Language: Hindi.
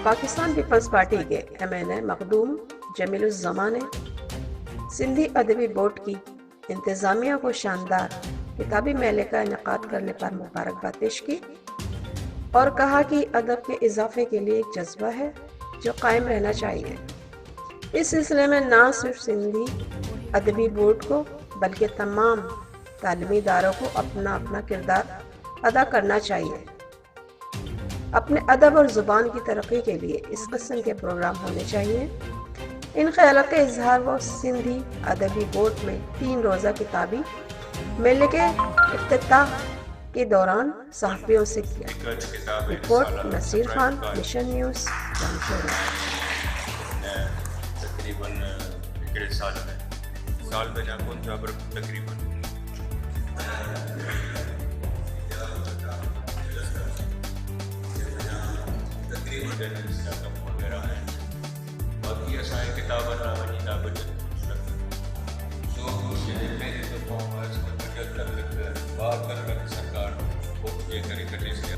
पाकिस्तान पीपल्स पार्टी के MNA मखदूम जमीलुज़्ज़मान ने सिंधी अदबी बोर्ड की इंतज़ामिया को शानदार किताबी मेले का इनेकाद करने पर मुबारकबाद पेश की और कहा कि अदब के इजाफे के लिए एक जज्बा है जो कायम रहना चाहिए। इस सिलसिले में न सिर्फ सिंधी अदबी बोर्ड को बल्कि तमाम तालीमी इदारों को अपना अपना किरदार अदा करना चाहिए। अपने अदब और ज़ुबान की तरक्की के लिए इस किस्म के प्रोग्राम होने चाहिए। इन ख्यालात का इजहार वो सिंधी अदबी बोर्ड में 3 रोज़ा किताबी मेले के इफ्तिताह के दौरान सहाफ़ियों से किया। Report Naseer Khan, mission news, Jamshed. तकरीबन हिकिड़े साल में जा कोन था पर तकरीबन जा कम वग़ैरह आहिनि। बाक़ी असांजे किताबनि में वञी था बचत पहिरीं दफ़ो 72 लख सरकार वोट जे करे कटे छॾिया।